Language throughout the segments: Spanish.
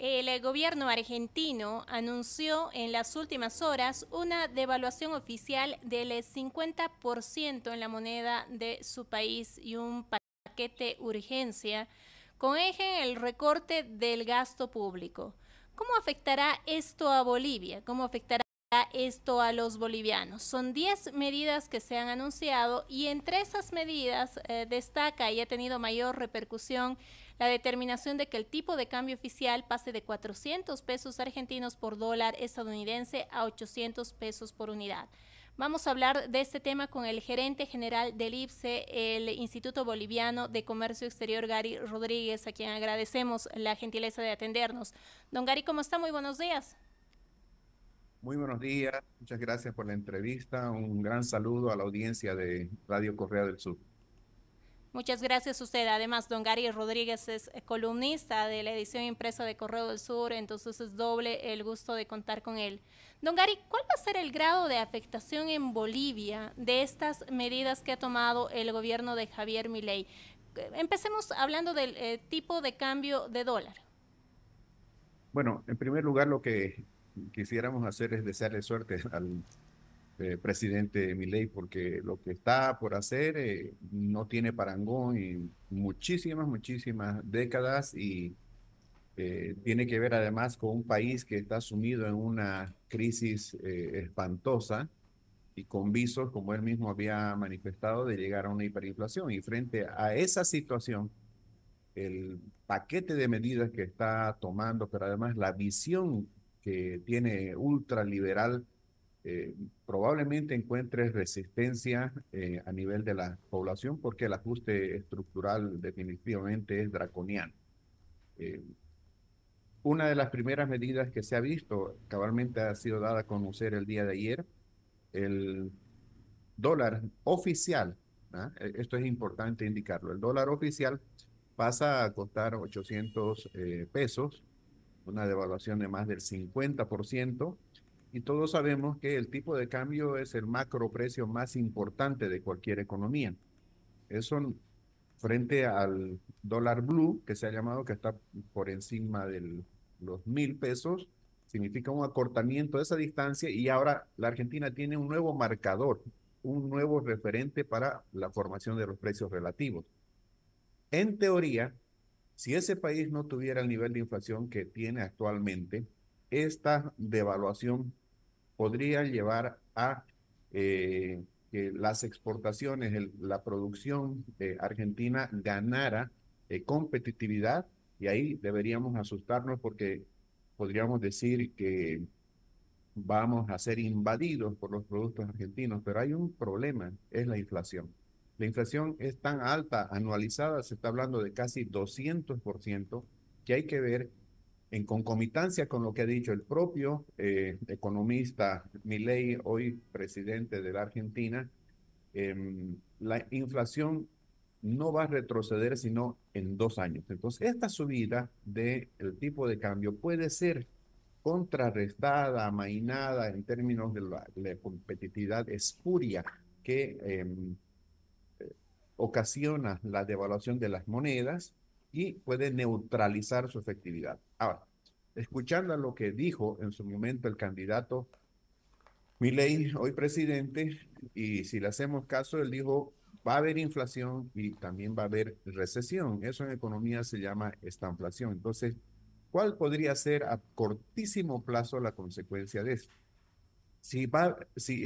El gobierno argentino anunció en las últimas horas una devaluación oficial del 50% en la moneda de su país y un paquete urgencia con eje en el recorte del gasto público. ¿Cómo afectará esto a Bolivia? ¿Cómo afectará esto a los bolivianos? Son 10 medidas que se han anunciado y entre esas medidas destaca y ha tenido mayor repercusión la determinación de que el tipo de cambio oficial pase de 400 pesos argentinos por dólar estadounidense a 800 pesos por unidad. Vamos a hablar de este tema con el gerente general del IPSE, el Instituto Boliviano de Comercio Exterior, Gary Rodríguez, a quien agradecemos la gentileza de atendernos. Don Gary, ¿cómo está? Muy buenos días. Muy buenos días, muchas gracias por la entrevista. Un gran saludo a la audiencia de Radio Correa del Sur. Muchas gracias a usted. Además, don Gary Rodríguez es columnista de la edición impresa de Correo del Sur, entonces es doble el gusto de contar con él. Don Gary, ¿cuál va a ser el grado de afectación en Bolivia de estas medidas que ha tomado el gobierno de Javier Milei? Empecemos hablando del tipo de cambio de dólar. Bueno, en primer lugar, lo que quisiéramos hacer es desearle suerte al presidente Milei, porque lo que está por hacer no tiene parangón en muchísimas décadas y tiene que ver además con un país que está sumido en una crisis espantosa y con visos, como él mismo había manifestado, de llegar a una hiperinflación. Y frente a esa situación, el paquete de medidas que está tomando, pero además la visión que tiene ultraliberal, probablemente encuentre resistencia a nivel de la población porque el ajuste estructural definitivamente es draconiano. Eh, una de las primeras medidas que se ha visto, cabalmente ha sido dada a conocer el día de ayer, el dólar oficial, ¿ah? Esto es importante indicarlo, el dólar oficial pasa a costar 800 pesos, una devaluación de más del 50%, y todos sabemos que el tipo de cambio es el macro precio más importante de cualquier economía. Eso frente al dólar blue, que se ha llamado, que está por encima de los 1.000 pesos, significa un acortamiento de esa distancia y ahora la Argentina tiene un nuevo marcador, un nuevo referente para la formación de los precios relativos. En teoría, si ese país no tuviera el nivel de inflación que tiene actualmente, esta devaluación podría llevar a que las exportaciones, la producción argentina ganara competitividad y ahí deberíamos asustarnos porque podríamos decir que vamos a ser invadidos por los productos argentinos, pero hay un problema, es la inflación. La inflación es tan alta, anualizada, se está hablando de casi 200%, que hay que ver en concomitancia con lo que ha dicho el propio economista Milei, hoy presidente de la Argentina. La inflación no va a retroceder sino en 2 años. Entonces, esta subida del tipo de cambio puede ser contrarrestada, amainada en términos de la competitividad espuria que ocasiona la devaluación de las monedas y puede neutralizar su efectividad. Ahora, escuchando lo que dijo en su momento el candidato Milei, hoy presidente, y si le hacemos caso, él dijo, va a haber inflación y también va a haber recesión. Eso en economía se llama estanflación. Entonces, ¿cuál podría ser a cortísimo plazo la consecuencia de eso? Si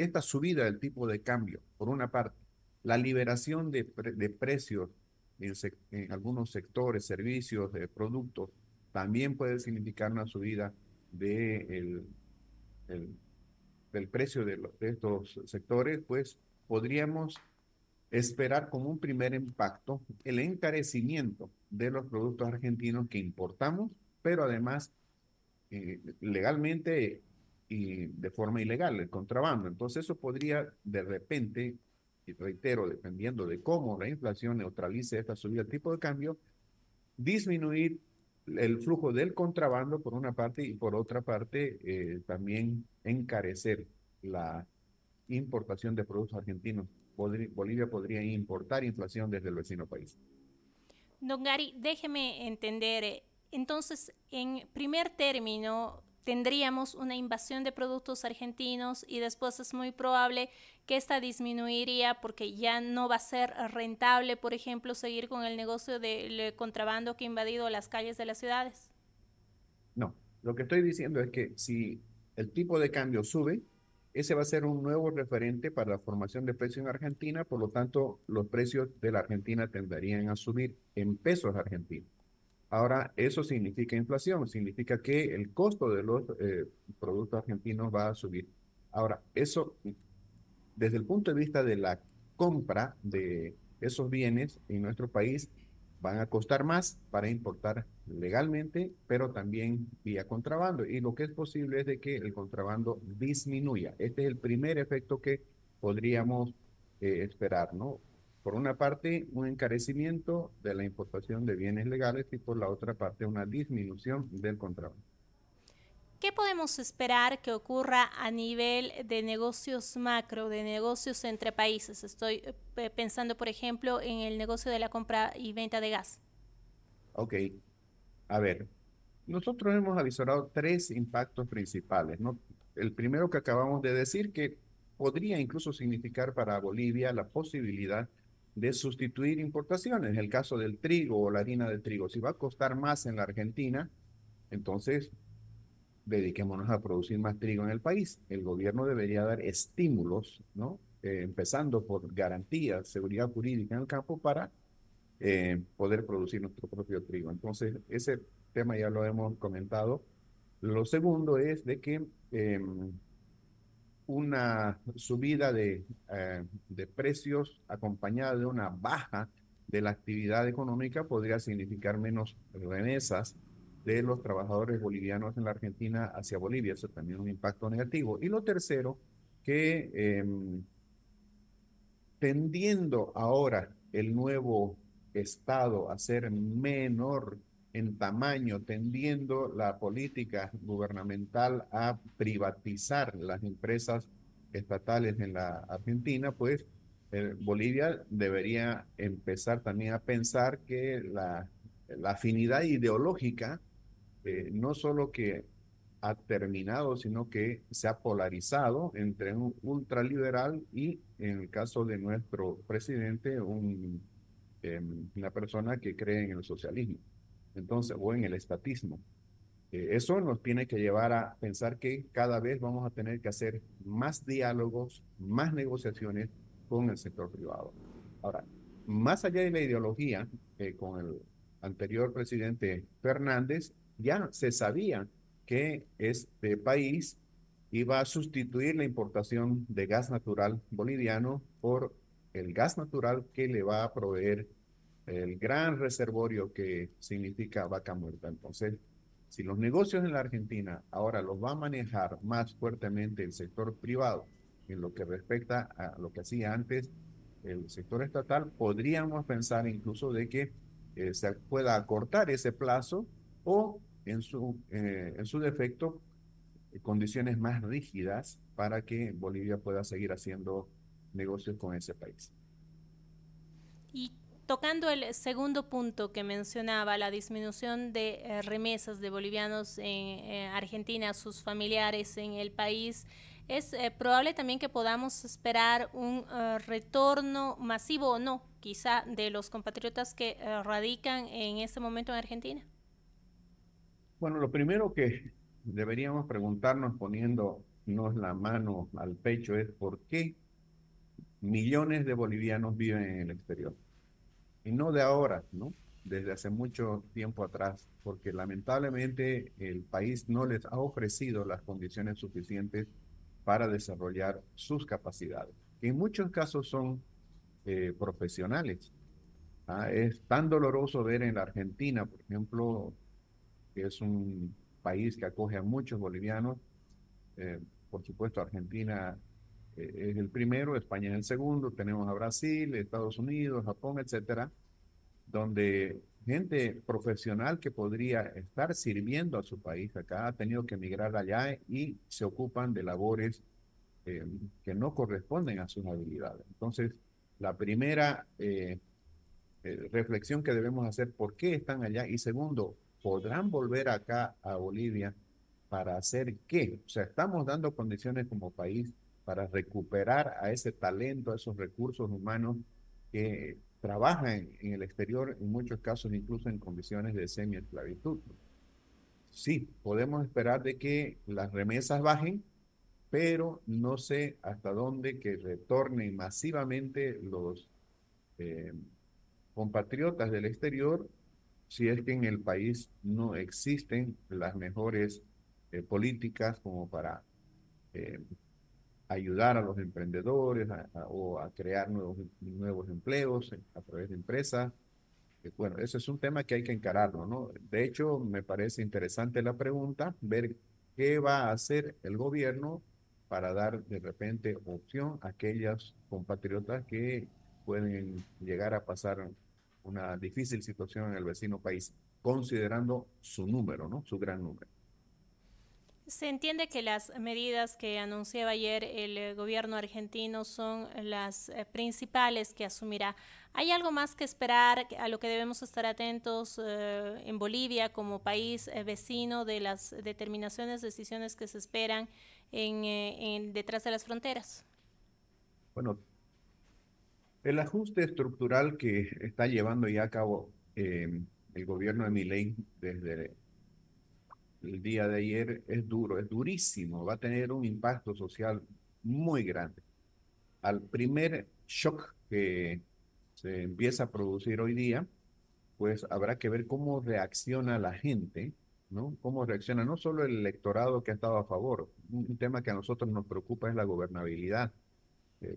esta subida del tipo de cambio, por una parte, la liberación de precios en algunos sectores, servicios, de productos, también puede significar una subida de el- del precio de estos sectores, pues podríamos esperar como un primer impacto el encarecimiento de los productos argentinos que importamos, pero además legalmente y de forma ilegal, el contrabando. Entonces eso podría de repente, y reitero, dependiendo de cómo la inflación neutralice esta subida del tipo de cambio, disminuir el flujo del contrabando por una parte y por otra parte también encarecer la importación de productos argentinos. Bolivia podría importar inflación desde el vecino país. Don Gary, déjeme entender, Entonces, en primer término, tendríamos una invasión de productos argentinos y después es muy probable que esta disminuiría porque ya no va a ser rentable, por ejemplo, seguir con el negocio del contrabando que ha invadido las calles de las ciudades. No, lo que estoy diciendo es que si el tipo de cambio sube, ese va a ser un nuevo referente para la formación de precios en Argentina, por lo tanto, los precios de la Argentina tenderían a subir en pesos argentinos. Ahora, eso significa inflación, significa que el costo de los productos argentinos va a subir. Ahora, eso desde el punto de vista de la compra de esos bienes en nuestro país, van a costar más para importar legalmente, pero también vía contrabando. Y lo que es posible es de que el contrabando disminuya. Este es el primer efecto que podríamos esperar, ¿no? Por una parte, un encarecimiento de la importación de bienes legales y por la otra parte, una disminución del contrabando. ¿Qué podemos esperar que ocurra a nivel de negocios macro, de negocios entre países? Estoy pensando, por ejemplo, en el negocio de la compra y venta de gas. Ok, a ver, nosotros hemos avisorado tres impactos principales, ¿no? El primero que acabamos de decir, que podría incluso significar para Bolivia la posibilidad de sustituir importaciones. En el caso del trigo o la harina de trigo, si va a costar más en la Argentina, entonces dediquémonos a producir más trigo en el país. El gobierno debería dar estímulos, ¿no? Empezando por garantías, seguridad jurídica en el campo para poder producir nuestro propio trigo. Entonces, ese tema ya lo hemos comentado. Lo segundo es de que una subida de precios acompañada de una baja de la actividad económica podría significar menos remesas de los trabajadores bolivianos en la Argentina hacia Bolivia. Eso también es un impacto negativo. Y lo tercero, que tendiendo ahora el nuevo Estado a ser menor en tamaño, tendiendo la política gubernamental a privatizar las empresas estatales en la Argentina, pues Bolivia debería empezar también a pensar que la afinidad ideológica no solo que ha terminado, sino que se ha polarizado entre un ultraliberal y, en el caso de nuestro presidente, una persona que cree en el socialismo, entonces, o en el estatismo. Eso nos tiene que llevar a pensar que cada vez vamos a tener que hacer más diálogos, más negociaciones con el sector privado. Ahora, más allá de la ideología, con el anterior presidente Fernández, ya se sabía que este país iba a sustituir la importación de gas natural boliviano por el gas natural que le va a proveer el gran reservorio que significa Vaca Muerta. Entonces, si los negocios en la Argentina ahora los va a manejar más fuertemente el sector privado en lo que respecta a lo que hacía antes el sector estatal, podríamos pensar incluso de que se pueda acortar ese plazo o en su defecto condiciones más rígidas para que Bolivia pueda seguir haciendo negocios con ese país. Y tocando el segundo punto que mencionaba, la disminución de remesas de bolivianos en Argentina a sus familiares en el país, es probable también que podamos esperar un retorno masivo o no, quizá, de los compatriotas que radican en este momento en Argentina. Bueno, lo primero que deberíamos preguntarnos poniéndonos la mano al pecho es por qué millones de bolivianos viven en el exterior. Y no de ahora, ¿no? Desde hace mucho tiempo atrás, porque lamentablemente el país no les ha ofrecido las condiciones suficientes para desarrollar sus capacidades, que en muchos casos son profesionales. ¿Ah? Es tan doloroso ver en la Argentina, por ejemplo, que es un país que acoge a muchos bolivianos. Por supuesto, Argentina es el primero, España es el segundo, tenemos a Brasil, Estados Unidos, Japón, etcétera, donde gente profesional que podría estar sirviendo a su país acá ha tenido que emigrar allá y se ocupan de labores eh, que no corresponden a sus habilidades. Entonces, la primera reflexión que debemos hacer, ¿por qué están allá? Y segundo, podrán volver acá a Bolivia para hacer qué. O sea, estamos dando condiciones como país para recuperar a ese talento, a esos recursos humanos que trabajan en el exterior, en muchos casos incluso en condiciones de semi-esclavitud. Sí, podemos esperar de que las remesas bajen, pero no sé hasta dónde que retornen masivamente los eh, compatriotas del exterior si es que en el país no existen las mejores políticas como para eh, ayudar a los emprendedores o a crear nuevos empleos a través de empresas. Bueno, ese es un tema que hay que encararlo, ¿no? De hecho, me parece interesante la pregunta, ver qué va a hacer el gobierno para dar de repente opción a aquellas compatriotas que pueden llegar a pasar una difícil situación en el vecino país, considerando su número, ¿no? Su gran número. Se entiende que las medidas que anunciaba ayer el gobierno argentino son las principales que asumirá. ¿Hay algo más que esperar, a lo que debemos estar atentos en Bolivia como país vecino de las determinaciones, decisiones que se esperan detrás de las fronteras? Bueno, el ajuste estructural que está llevando ya a cabo el gobierno de Milei desde el día de ayer es duro, es durísimo, va a tener un impacto social muy grande. Al primer shock que se empieza a producir hoy día, pues habrá que ver cómo reacciona la gente, ¿no? Cómo reacciona no solo el electorado que ha estado a favor, un tema que a nosotros nos preocupa es la gobernabilidad.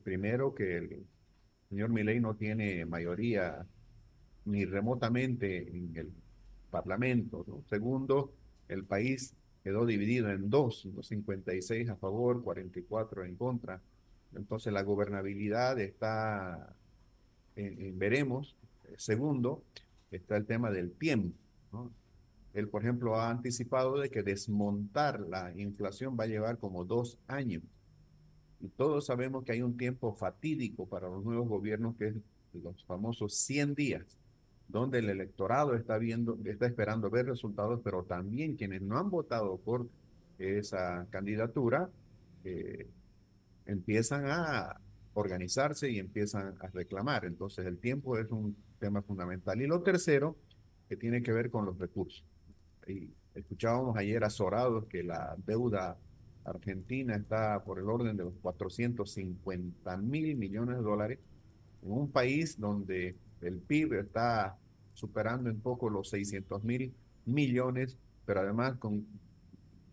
Primero, que el señor Milei no tiene mayoría ni remotamente en el Parlamento, ¿no? Segundo, el país quedó dividido en dos, ¿no? 56 a favor, 44 en contra. Entonces la gobernabilidad está veremos. Segundo, está el tema del tiempo, ¿no? Él, por ejemplo, ha anticipado de que desmontar la inflación va a llevar como 2 años. Y todos sabemos que hay un tiempo fatídico para los nuevos gobiernos, que es los famosos 100 días, donde el electorado está viendo, está esperando ver resultados, pero también quienes no han votado por esa candidatura eh, empiezan a organizarse y empiezan a reclamar. Entonces, el tiempo es un tema fundamental. Y lo tercero, que tiene que ver con los recursos. Y escuchábamos ayer azorados que la deuda argentina está por el orden de los 450.000 millones de dólares, en un país donde el PIB está superando un poco los 600.000 millones, pero además con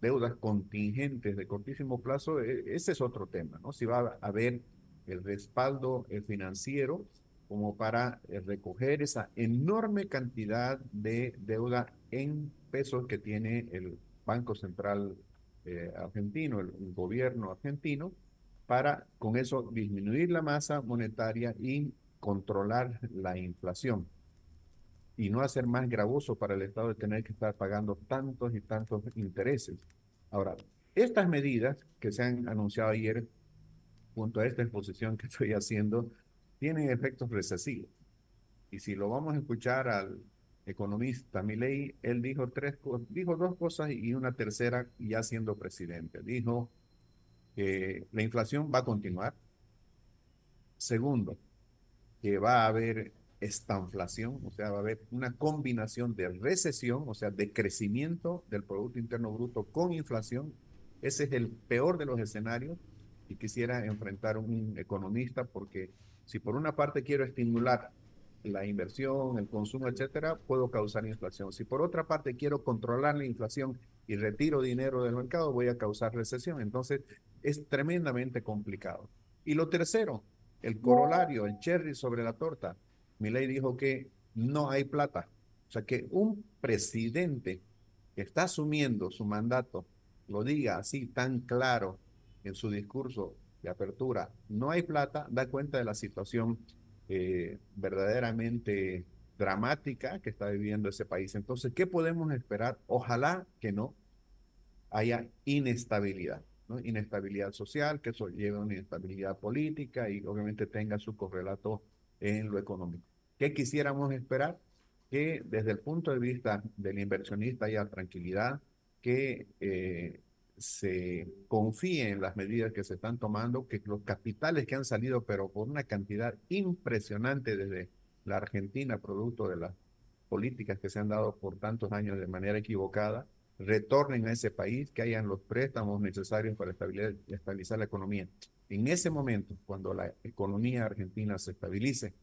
deudas contingentes de cortísimo plazo. Ese es otro tema, ¿no? Si va a haber el respaldo financiero como para recoger esa enorme cantidad de deuda en pesos que tiene el Banco Central argentino, el gobierno argentino, para con eso disminuir la masa monetaria y controlar la inflación y no hacer más gravoso para el Estado de tener que estar pagando tantos y tantos intereses. Ahora, estas medidas que se han anunciado ayer, junto a esta exposición que estoy haciendo, tienen efectos recesivos. Y si lo vamos a escuchar al economista Milei, él dijo dijo dos cosas y una tercera ya siendo presidente. Dijo que la inflación va a continuar. Segundo, que va a haber estanflación, o sea, va a haber una combinación de recesión, o sea, de crecimiento del Producto Interno Bruto con inflación. Ese es el peor de los escenarios y quisiera enfrentar un economista porque si por una parte quiero estimular la inversión, el consumo, etcétera, puedo causar inflación. Si por otra parte quiero controlar la inflación y retiro dinero del mercado, voy a causar recesión. Entonces, es tremendamente complicado. Y lo tercero, el corolario, el cherry sobre la torta. Milei dijo que no hay plata. O sea, que un presidente que está asumiendo su mandato lo diga así tan claro en su discurso de apertura, no hay plata, da cuenta de la situación verdaderamente dramática que está viviendo ese país. Entonces, ¿qué podemos esperar? Ojalá que no haya inestabilidad, ¿no? Inestabilidad social, que eso lleve a una inestabilidad política y obviamente tenga su correlato en lo económico. ¿Qué quisiéramos esperar? que desde el punto de vista del inversionista haya tranquilidad, que se confíe en las medidas que se están tomando, que los capitales que han salido, pero por una cantidad impresionante desde la Argentina, producto de las políticas que se han dado por tantos años de manera equivocada, retornen a ese país, que hayan los préstamos necesarios para estabilizar la economía. En ese momento, cuando la economía argentina se estabilice,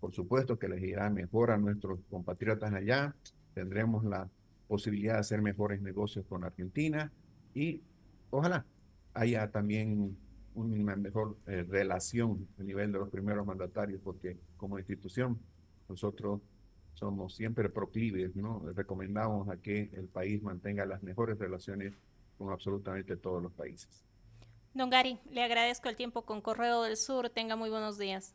por supuesto que les irá mejor a nuestros compatriotas allá, tendremos la posibilidad de hacer mejores negocios con Argentina y ojalá haya también una mejor relación a nivel de los primeros mandatarios, porque como institución nosotros somos siempre proclives, ¿no? Recomendamos a que el país mantenga las mejores relaciones con absolutamente todos los países. Don Gary, le agradezco el tiempo con Correo del Sur. Tenga muy buenos días.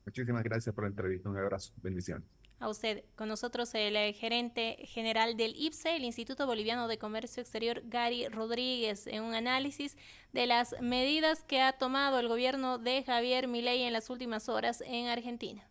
Muchísimas gracias por la entrevista. Un abrazo. Bendiciones. A usted. Con nosotros el gerente general del IPSE, el Instituto Boliviano de Comercio Exterior, Gary Rodríguez, en un análisis de las medidas que ha tomado el gobierno de Javier Milei en las últimas horas en Argentina.